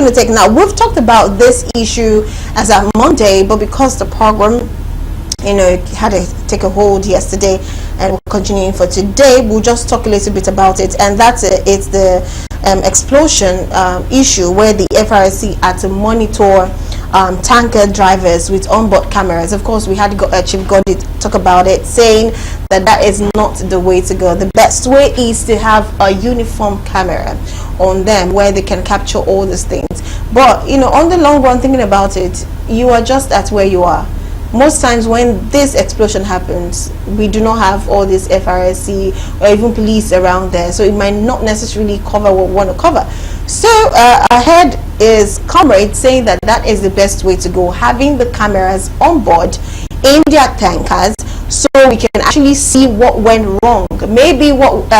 going to take now. We've talked about this issue as at Monday, but because the program, you know, had to take a hold yesterday and we're continuing for today, we'll just talk a little bit about it. And that's it's the explosion issue where the FRSC had to monitor tanker drivers with onboard cameras. Of course, we had Chief Godi talk about it, saying that that is not the way to go. The best way is to have a uniform camera on them where they can capture all these things. But, you know, on the long run, thinking about it, you are just at where you are. Most times when this explosion happens, we do not have all this FRSC or even police around there, so it might not necessarily cover what we want to cover. So ahead is Comrade saying that that is the best way to go, having the cameras on board in their tankers, so we can actually see what went wrong. Maybe what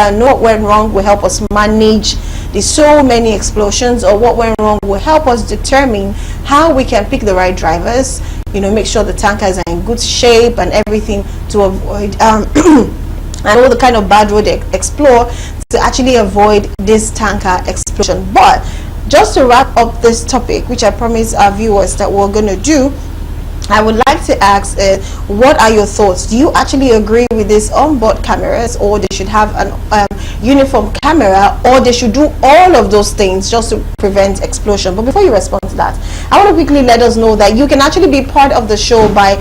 went wrong will help us manage the so many explosions, or what went wrong will help us determine how we can pick the right drivers, you know, make sure the tankers are in good shape and everything, to avoid and all the kind of bad road they explore, to actually avoid this tanker explosion. But just to wrap up this topic, which I promised our viewers that we're going to do, I would like to ask, what are your thoughts? Do you actually agree with these onboard cameras, or they should have an uniform camera, or they should do all of those things just to prevent explosion? But before you respond to that, I want to quickly let us know that you can actually be part of the show by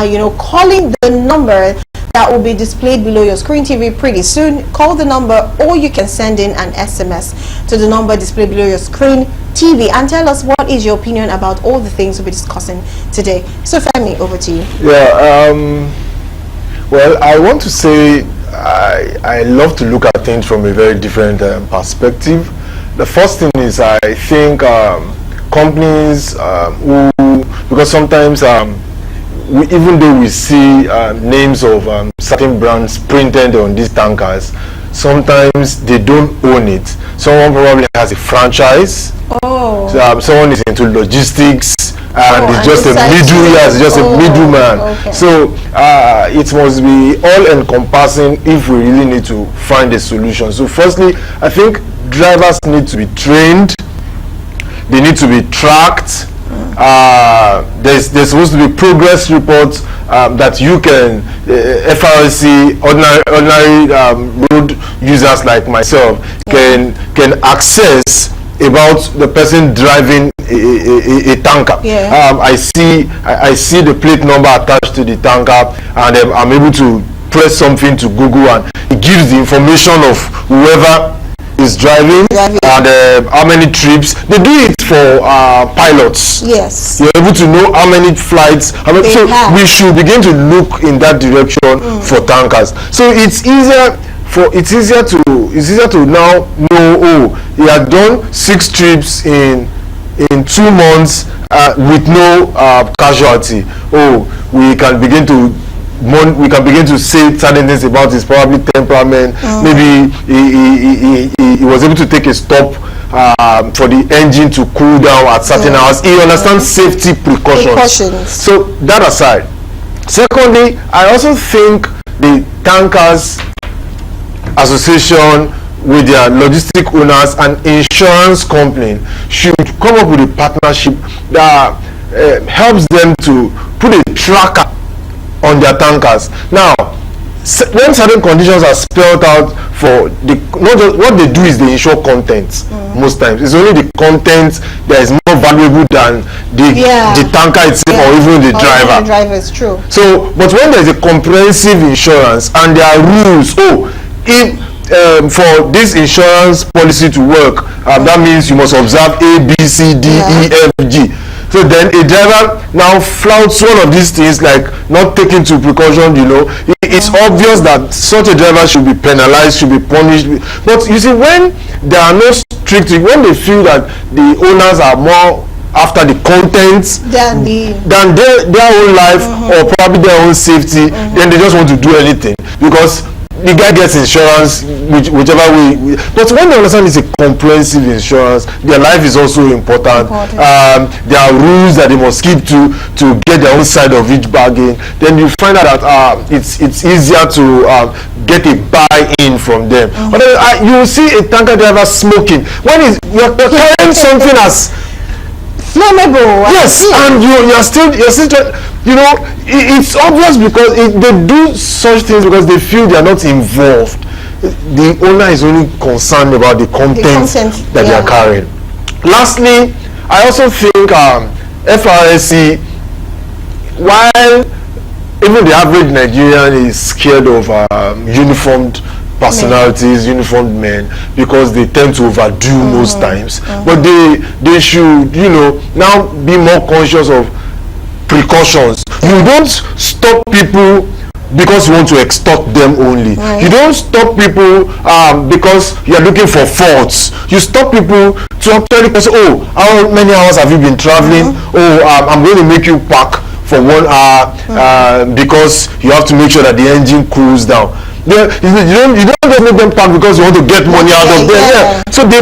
you know, calling the number that will be displayed below your screen TV pretty soon. Call the number, or you can send in an SMS to the number displayed below your screen TV and tell us what is your opinion about all the things we'll be discussing today. So Femi, over to you. Yeah, well, I want to say I love to look at things from a very different perspective. The first thing is, I think companies who, because sometimes even though we see names of certain brands printed on these tankers, sometimes they don't own it. Someone probably has a franchise. Oh. So, someone is into logistics, and it's just a middleman. Okay. So it must be all encompassing if we really need to find a solution. So firstly, I think drivers need to be trained. They need to be tracked. There's supposed to be progress reports that you can FRSC ordinary road users like myself can access about the person driving a tanker. Yeah. I see the plate number attached to the tanker, and I'm able to press something to Google, and it gives the information of whoever is driving and how many trips. They do it for pilots. Yes, you're able to know how many flights. So we should begin to look in that direction for tankers. So it's easier to now know, oh, he had done 6 trips in 2 months with no casualty. Oh, we can begin to say certain things about his probably temperament. Maybe he was able to take a stop for the engine to cool down at certain hours. He understands safety precautions. So that aside, secondly, I also think the Tankers Association with their logistic owners and insurance company should come up with a partnership that helps them to put a tracker on their tankers. Now, when certain conditions are spelled out for the, not just, what they do is they insure content. Most times it's only the content that is more valuable than the tanker itself or even the driver. The driver is true. So, but when there's a comprehensive insurance and there are rules, if for this insurance policy to work, that means you must observe A, B, C, D, E, F, G. So then a driver now flouts one of these things, like not taking to precaution, you know, it's obvious that such a driver should be penalized, should be punished. But you see, when there are no strict, when they feel that the owners are more after the contents than their own life or probably their own safety, then they just want to do anything because the guy gets insurance whichever way. But when they understand it's a comprehensive insurance, their life is also important. There are rules that they must keep to get their own side of each bargain. Then you find out that it's easier to get a buy-in from them. But you will see a tanker driver smoking. When you're carrying something as flammable. Yes, and you're still you know, it's obvious because they do such things because they feel they are not involved. The owner is only concerned about the content that they are carrying. Lastly, I also think FRSC, while even the average Nigerian is scared of uniformed personalities, uniformed men, because they tend to overdo most times, but they should, you know, now be more conscious of precautions. You don't stop people because you want to extort them only. You don't stop people because you are looking for faults. You stop people to actually say, oh, how many hours have you been traveling? Oh, I'm going to make you park for 1 hour because you have to make sure that the engine cools down. You don't just make them park because you want to get money out of them. So they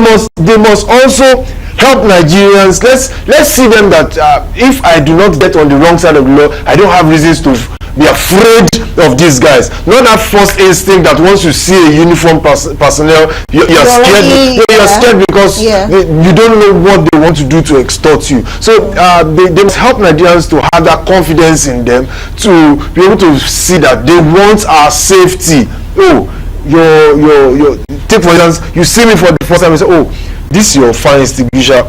must also help Nigerians. Let's see them that if I do not get on the wrong side of the law, I don't have reasons to be afraid of these guys. Not that first instinct that once you see a uniform personnel, you're scared. You're scared because you don't know what they want to do to extort you. So they must help Nigerians to have that confidence in them, to be able to see that they want our safety. Oh, your take for instance, you see me for the first time and say, oh, this is your fire extinguisher.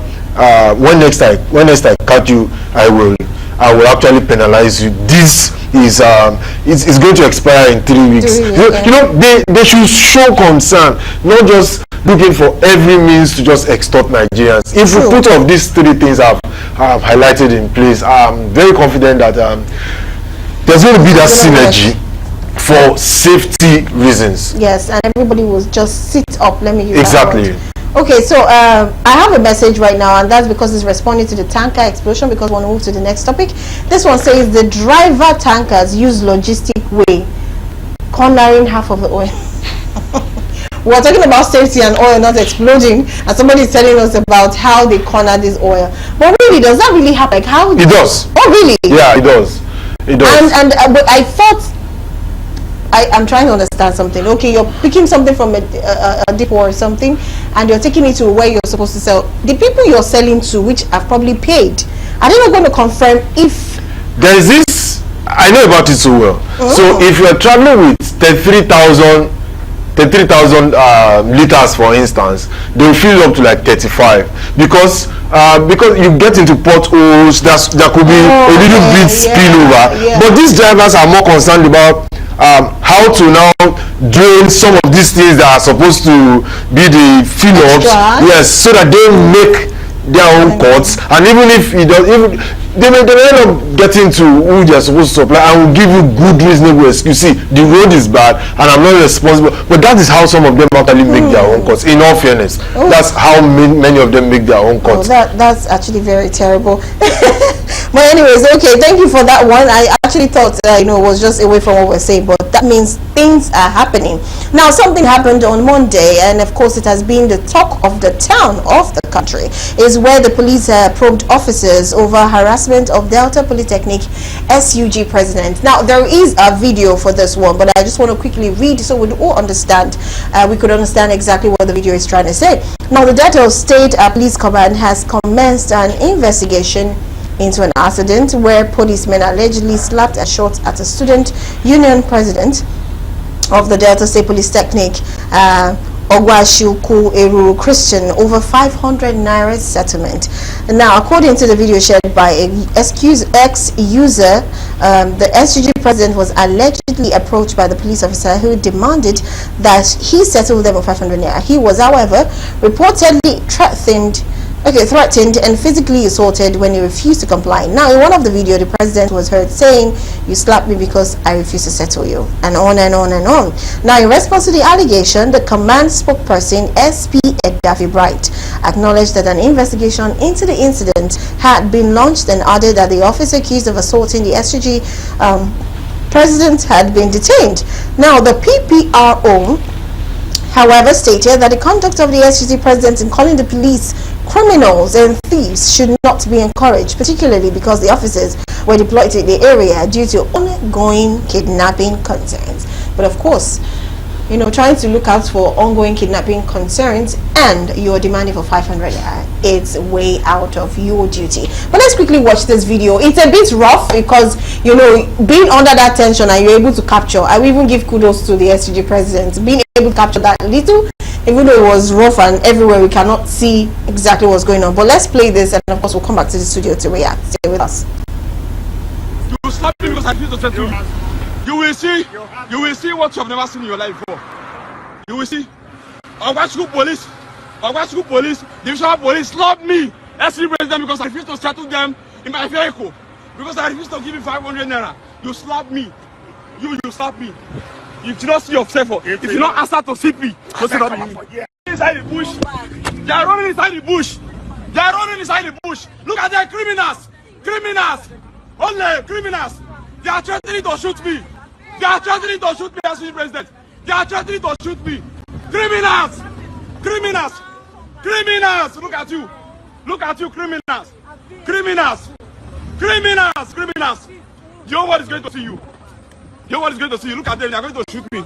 When next I catch you, I will actually penalize you. This is it's going to expire in 3 weeks. You know, they should show concern, not just looking for every means to just extort Nigerians. If we put all of these 3 things I've highlighted in place, I'm very confident that there's going to be that synergy for safety reasons. Yes, and everybody will just sit up. Let me use exactly. that word. Okay, so I have a message right now, and that's because it's responding to the tanker explosion, because we want to move to the next topic. This one says the driver tankers use logistic way, cornering half of the oil. We're talking about safety and oil not exploding, and somebody is telling us about how they corner this oil. But really, does that really happen? Like, how? It does. Oh, really? Yeah, it does. It does. But I thought, I'm trying to understand something. Okay, you're picking something from a depot or something, and you're taking it to where you're supposed to sell. The people you're selling to, which have probably paid, are they not going to confirm if there is this? I know about it so well. So if you're traveling with 33,000 liters, for instance, they'll fill up to like 35 because you get into potholes. There could be a little bit spillover. But these drivers are more concerned about how to now drain some of these things that are supposed to be the fill-ups, yes, so that they make their own cuts. And even if it does, they may end up getting to who they are supposed to supply and will give you good reasonable excuse. See, the road is bad and I'm not responsible. But that is how some of them actually make their own cuts. In all fairness, that's how many of them make their own cuts. That's actually very terrible. But anyways, okay, thank you for that one. I actually thought it was just away from what we're saying, but that means things are happening. Now, something happened on Monday, and of course it has been the talk of the town of the country, is where the police probed officers over harassment of Delta Polytechnic SUG president. Now, there is a video for this one, but I just want to quickly read so we all understand. We could understand exactly what the video is trying to say. Now, the Delta State Police Command has commenced an investigation into an accident where policemen allegedly slapped a shot at a student union president of the Delta State Polytechnic, Ogwashuku Eruru Christian, over 500 naira settlement. Now, according to the video shared by an ex-user, the SUG president was allegedly approached by the police officer who demanded that he settle them with 500 naira. He was, however, reportedly threatened and physically assaulted when he refused to comply. Now, in one of the videos, the president was heard saying, "You slapped me because I refused to settle you," and on and on and on. Now, in response to the allegation, the command spokesperson, SP Edafi Bright, acknowledged that an investigation into the incident had been launched and added that the officer accused of assaulting the SUG president had been detained. Now, the PPRO, however, stated that the conduct of the SUG president in calling the police criminals and thieves should not be encouraged, particularly because the officers were deployed to the area due to ongoing kidnapping concerns. But of course, trying to look out for ongoing kidnapping concerns, and you're demanding for 500, it's way out of your duty. But let's quickly watch this video. It's a bit rough because, being under that tension and you're able to capture, I will even give kudos to the SUG president, being able to capture that little, even though it was rough and everywhere we cannot see exactly what's going on. But let's play this, and of course we'll come back to the studio to react. Stay with us. You will slap me because I refuse to settle you. You will see what you have never seen in your life before. You will see. School police, divisional police slapped me, SUG president, because I refused to settle them in my vehicle. Because I refused to give you 500 naira. You slapped me. You slapped me. You do not see yourself. If you don't answer to CP, inside the bush. They are running inside the bush. Look at them, criminals. Only criminals. They are threatening to shoot me. SUG president. They are threatening to shoot me. Criminals. Look at you, criminals. You know what is going to see you. Look at them. They are going to shoot me.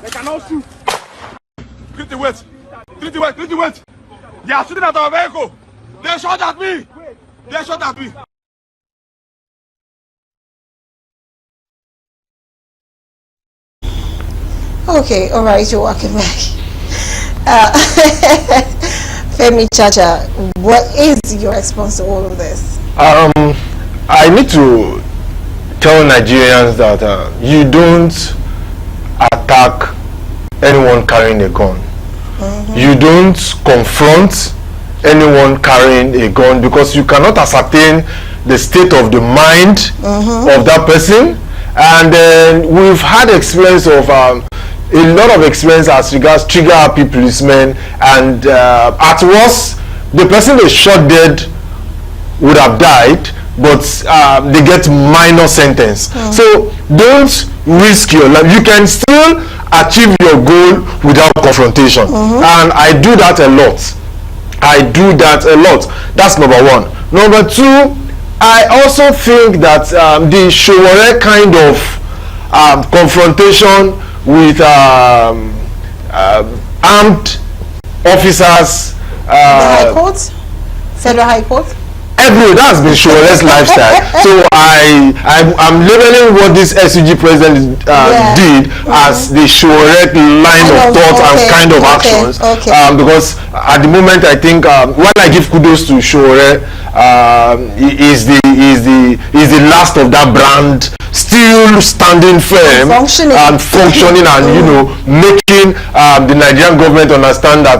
They cannot shoot. Treat the weight. They are shooting at our vehicle. They shot at me. Okay, all right, you're welcome back. Femi Chacha, what is your response to all of this? I need to tell Nigerians that you don't attack anyone carrying a gun. You don't confront anyone carrying a gun, because you cannot ascertain the state of the mind of that person. And we've had experience of a lot of experience as regards trigger happy policemen, and at worst the person they shot dead would have died, but they get minor sentence. So don't risk your life. You can still achieve your goal without confrontation, and I do that a lot. That's number one. Number two, I also think that the Showore kind of confrontation with armed officers, the High Court, Federal High Court, everywhere, that's been Showore's lifestyle. So I'm labeling what this SUG president did as the Showore line of thought and kind of actions, because at the moment I think while I give kudos to Showore, is the last of that brand, still standing firm and functioning and making the Nigerian government understand that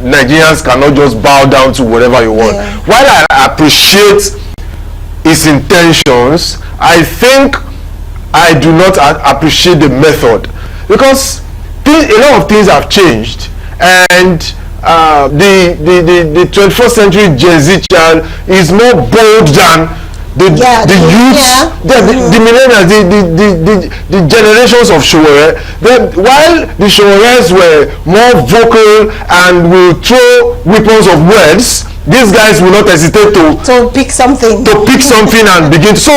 Nigerians cannot just bow down to whatever you want. While I appreciate his intentions, I think I do not appreciate the method, because a lot of things have changed, and the 21st century Gen Z child is more bold than the youth, the millennials, the generations of Showore. While the Showores were more vocal and will throw weapons of words, these guys will not hesitate to pick something and begin. So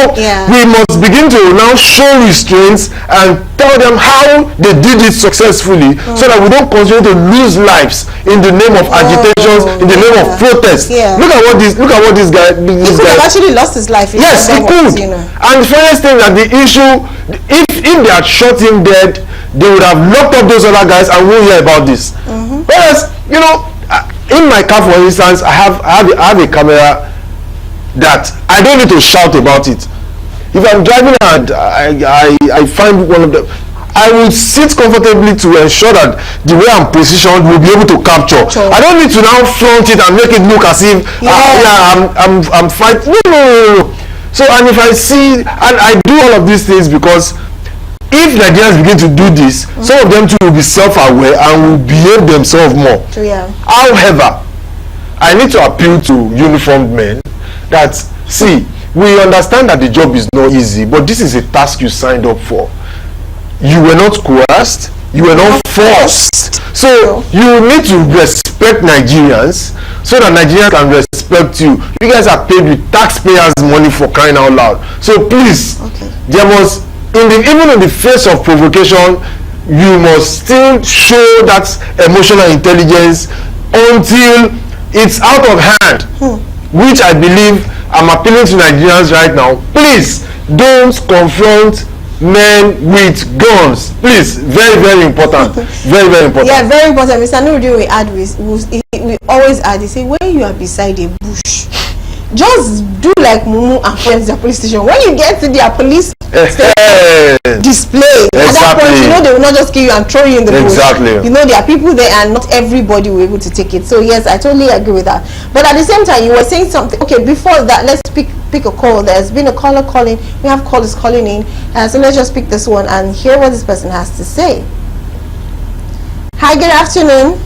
we must begin to now show restraints and tell them how they did it successfully, so that we don't continue to lose lives in the name of agitations, in the name of protest. Look at what this guy. He could have actually lost his life. Yes, he could. And the funniest thing that the issue, if they had shot him dead, they would have locked up those other guys and won't hear about this. Whereas, in my car, for instance, I have a camera that I don't need to shout about it. If I'm driving and I find one of them, I will sit comfortably to ensure that the way I'm positioned will be able to capture. I don't need to now flaunt it and make it look as if I'm fighting. No. So, and if I see, and I do all of these things because if Nigerians begin to do this, some of them too will be self-aware and will behave themselves more. However, I need to appeal to uniformed men that, see, we understand that the job is not easy, but this is a task you signed up for. You were not coerced, you were not forced. So you need to respect Nigerians so that Nigerians can respect you. You guys are paid with taxpayers' money, for crying out loud. So please, there must even in the face of provocation, you must still show that emotional intelligence until it's out of hand. Which I believe, I'm appealing to Nigerians right now, please don't confront men with guns. Please, very important. Very important. Yeah, very important. Mr. Nurudin, we always add, they say, when you are beside a bush, just do like Mumu and friends at the police station. When you get to their police display, at that point, you know they will not just kill you and throw you in the bush. You know there are people there and not everybody will be able to take it. So yes, I totally agree with that. But at the same time, you were saying something. Okay, before that, let's pick a call. There's been a caller calling. We have callers calling in. So let's just pick this one and hear what this person has to say. Hi, good afternoon.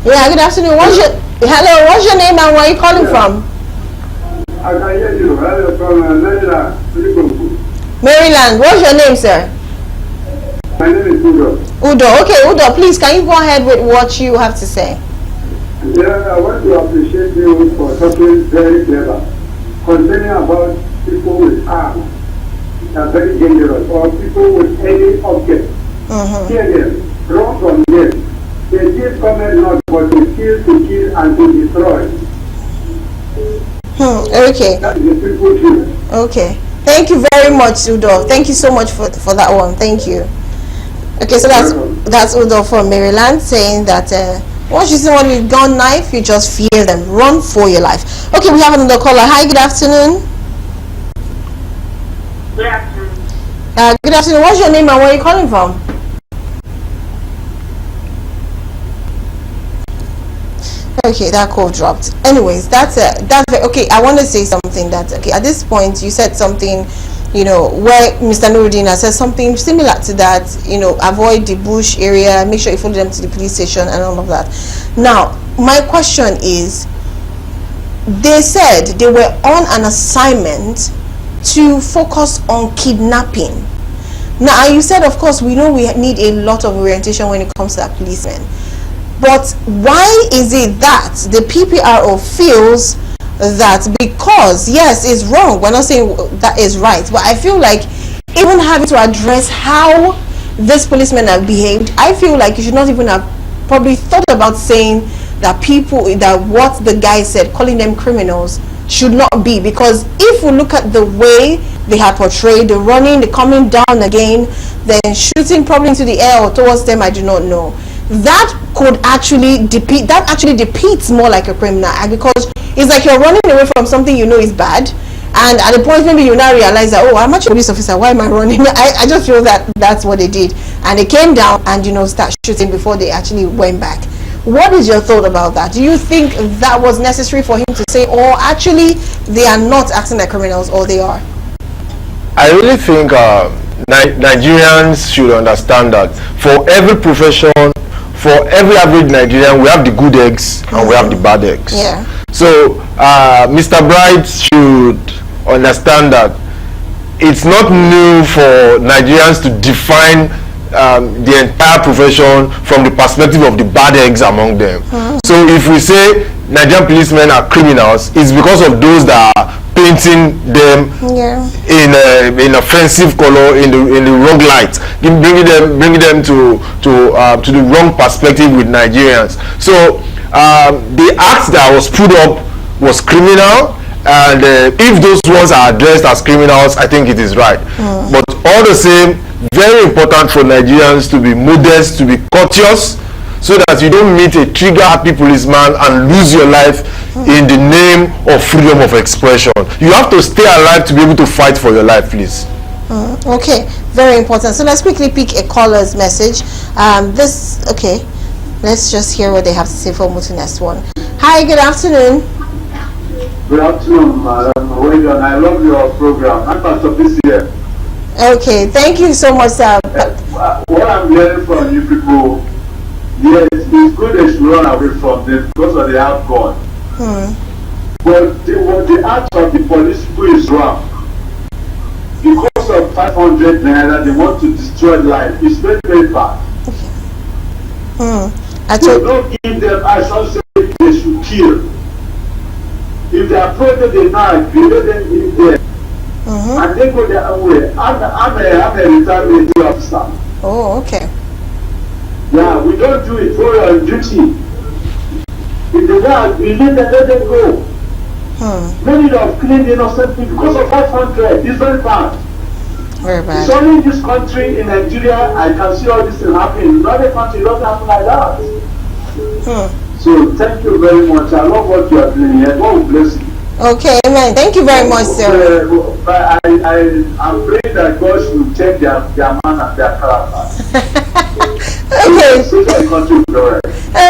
Yeah, good afternoon. Hello, what's your name and where are you calling from? I can hear you. From Maryland. Maryland. What's your name, sir? My name is Udo. Udo. Okay, Udo, please, can you go ahead with what you have to say? Yeah, I want to appreciate you for talking very clever. Concerning about people with arms are very dangerous, or people with any object. Hear them, run from them. They give comment not, but they kill to kill and to destroy. Okay. That is the people too. Okay. Thank you very much, Udo. Thank you so much for that one. Thank you. Okay, so that's Udo from Maryland saying that once you see one with gun knife, you just fear them. Run for your life. Okay, we have another caller. Hi, good afternoon. Good afternoon. Good afternoon. What's your name and where are you calling from? Okay, that call dropped. Anyways, that's okay. I want to say something that at this point you said something, where Mr. Nurudin has said something similar to that. Avoid the bush area, make sure you follow them to the police station and all of that. Now, my question is, they said they were on an assignment to focus on kidnapping. Now, you said, of course, we know we need a lot of orientation when it comes to that policemen. But why is it that the PPRO feels that because, yes, it's wrong, we're not saying that is right, but I feel like even having to address how this policemen have behaved, I feel like you should not even have probably thought about saying that what the guy said, calling them criminals, should not be. Because if we look at the way they have portrayed the running, the coming down again, then shooting probably into the air or towards them, I do not know. That could actually defeats more like a criminal act, because it's like you're running away from something you know is bad, and at the point maybe you now realize that, oh, I'm actually a police officer, why am I running? I just feel that that's what they did, and they came down and start shooting before they actually went back. What is your thought about that? Do you think that was necessary for him to say, or actually they are not acting like criminals, or they are? I really think Nigerians should understand that for every profession, for every average Nigerian, we have the good eggs and we have the bad eggs. Yeah. So Mr. Bright should understand that it's not new for Nigerians to define the entire profession from the perspective of the bad eggs among them. So if we say Nigerian policemen are criminals, it's because of those that are painting them in offensive color, in the wrong light, bringing them to the wrong perspective with Nigerians. So the act that was put up was criminal, and if those ones are addressed as criminals, I think it is right. But all the same, very important for Nigerians to be modest, to be courteous, so that you don't meet a trigger-happy policeman and lose your life in the name of freedom of expression. You have to stay alive to be able to fight for your life, please. Okay, very important. So let's quickly pick a caller's message. Let's just hear what they have to say for moving to the next one. Hi, good afternoon. Good afternoon, Madam. Well done. I love your program. I'm Pastor this year. Okay, thank you so much, sir. What I'm hearing from you people, yes, it's good they should run away from them because of the outcome. But the act of the police people is wrong. Because of 500 naira, they want to destroy life. It's very, very bad. So don't give them action, say they should kill. If their project they now agree, let them live there. And they go their own way. I'm a retired military officer. Oh, okay. Yeah, we don't do it for on duty. If they don't agree, let them go. Many of clean innocent people because of 500. It's very bad. Very bad. It's only in this country, in Nigeria, I can see all this thing happening. In other countries, it doesn't happen like that. So thank you very much. I love what you are doing here. God bless you. Okay, amen. Thank you very much, sir. I'm praying that God should change their man and their character.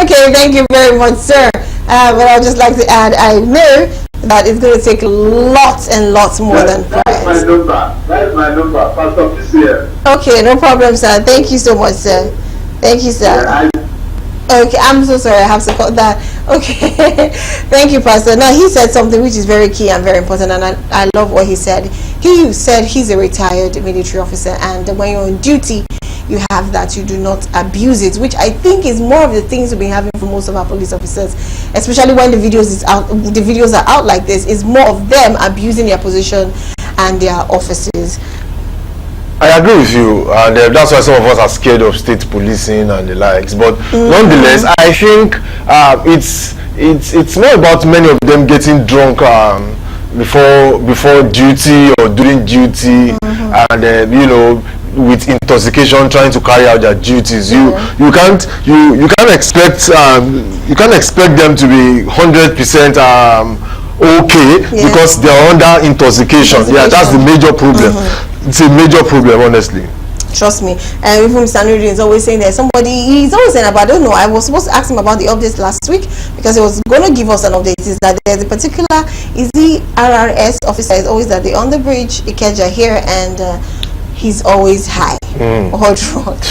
Okay, thank you very much, sir. But I'd just like to add, I know that it's going to take lots and lots more than prayers. That's my number. That's my number. Pastor, please here. Okay, no problem, sir. Thank you so much, sir. Thank you, sir. Okay, I'm so sorry. I have to cut that. Okay, thank you, Pastor. Now, he said something which is very key and very important, and I love what he said. He said he's a retired military officer, and when you're on duty, you have that, you do not abuse it, which I think is more of the things we've been having from most of our police officers, especially when the videos are out like this. Is more of them abusing their position and their offices. I agree with you, and that's why some of us are scared of state policing and the likes. But nonetheless, I think it's more about many of them getting drunk before duty or during duty, and you know, with intoxication, trying to carry out their duties. You can't expect them to be 100% okay, because they are under intoxication. Yeah, that's the major problem. It's a major problem, honestly. Trust me. And even Mr. Nuri is always saying that he's always saying about, I don't know, I was supposed to ask him about the updates last week because he was going to give us an update. Is that there's a particular, is the RRS officer is always at the on the bridge, Ikeja here, and he's always high or drunk.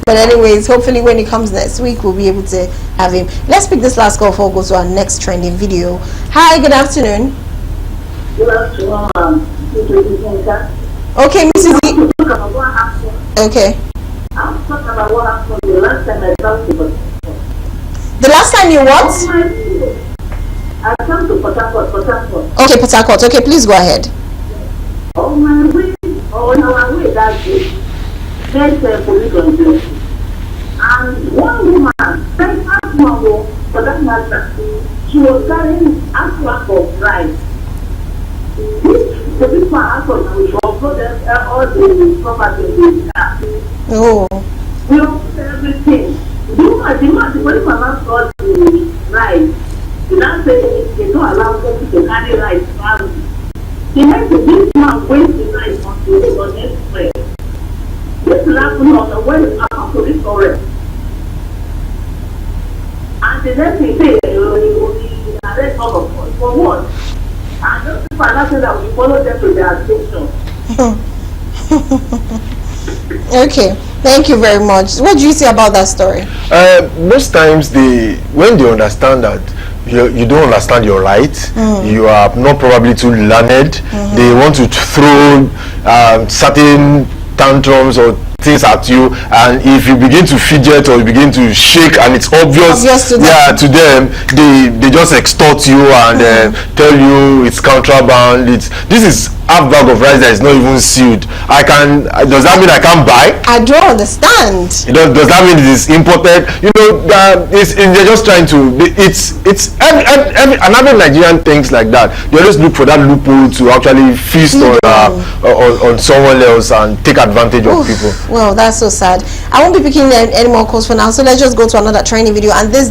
But anyways, hopefully when he comes next week, we'll be able to have him. Let's pick this last call before we go to our next trending video. Hi, good afternoon. Good afternoon. Okay, Mrs. E. Okay. I'm talking about what happened the last time I traveled to Port Harcourt. The last time you what? I traveled to Port Harcourt. Okay, Port Harcourt. Okay, please go ahead. On our way that day, there's a police on duty. And one woman, pregnant mother, for that matter, she was carrying a sack of rice. The people are asking, we should upload all the property in the car. Oh. We upload everything. The police are not got the rice. They now say they don't allow people to carry rice around. He had to this man waste the rice until the next way. This will happen on the way of police arrest. And the next thing they arrest all of us. For what? And those people are not saying that we follow them to their station. Okay, thank you very much. What do you say about that story? Most times when they understand that you don't understand your right, you are not probably too learned, they want to throw certain tantrums or things at you, and if you begin to fidget or you begin to shake and it's obvious to them, they just extort you and tell you it's contraband. This is half bag of rice that is not even sealed. Does that mean I can't buy? I don't understand. Does that mean it is imported? You know, they're just trying to. Another Nigerian things like that. They always look for that loophole to actually feast on someone else and take advantage of people. Well, that's so sad. I won't be picking any more calls for now, so let's just go to another training video. And this